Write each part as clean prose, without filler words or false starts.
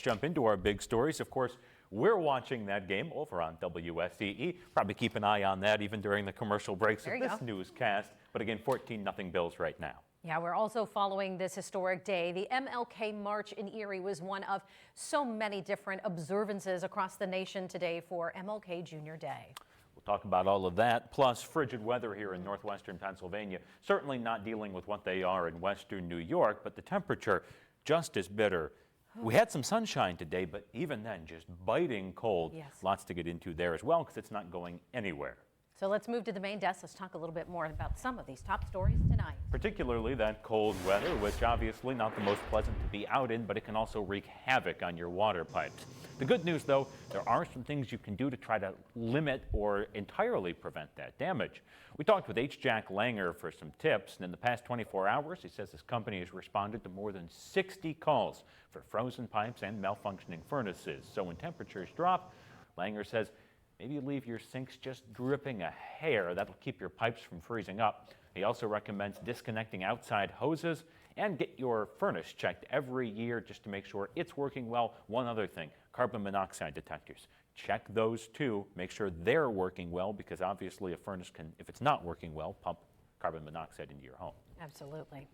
Jump into our big stories. Of course, we're watching that game over on WSEE. Probably keep an eye on that even during the commercial breaks of this newscast. But again, 14-0 Bills right now. Yeah, we're also following this historic day. The MLK March in Erie was one of so many different observances across the nation today for MLK Jr. Day. We'll talk about all of that, plus frigid weather here in northwestern Pennsylvania. Certainly not dealing with what they are in western New York, but the temperature just as bitter. We had some sunshine today, but even then, just biting cold. Yes. Lots to get into there as well because it's not going anywhere. So let's move to the main desk. Let's talk a little bit more about some of these top stories tonight. Particularly that cold weather, which obviously not the most pleasant to be out in, but it can also wreak havoc on your water pipes. The good news, though, there are some things you can do to try to limit or entirely prevent that damage. We talked with H. Jack Langer for some tips, and in the past 24 hours, he says his company has responded to more than 60 calls for frozen pipes and malfunctioning furnaces. So when temperatures drop, Langer says, maybe leave your sinks just dripping a hair. That'll keep your pipes from freezing up. He also recommends disconnecting outside hoses and get your furnace checked every year just to make sure it's working well. One other thing, carbon monoxide detectors. Check those too. Make sure they're working well because obviously a furnace can, if it's not working well, pump carbon monoxide into your home. Absolutely.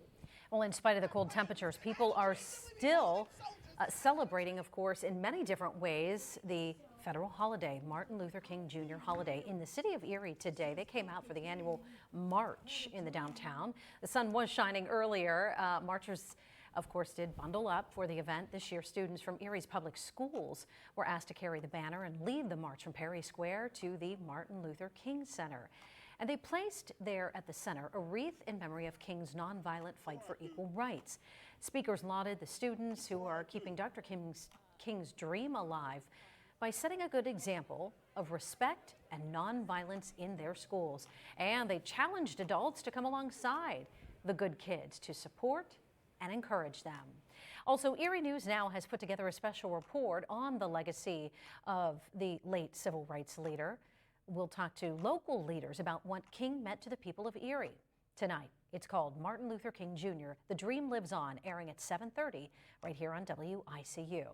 Well, in spite of the cold temperatures, people are still celebrating, of course, in many different ways, the federal holiday, Martin Luther King Jr. holiday. In the city of Erie today, they came out for the annual march in the downtown. The sun was shining earlier. Marchers, of course, did bundle up for the event. This year, students from Erie's public schools were asked to carry the banner and lead the march from Perry Square to the Martin Luther King Center. And they placed there at the center a wreath in memory of King's nonviolent fight for equal rights. Speakers lauded the students who are keeping Dr. King's dream alive by setting a good example of respect and nonviolence in their schools. And they challenged adults to come alongside the good kids to support and encourage them. Also, Erie News Now has put together a special report on the legacy of the late civil rights leader. We'll talk to local leaders about what King meant to the people of Erie. Tonight, it's called Martin Luther King Jr. The Dream Lives On, airing at 7:30 right here on WICU.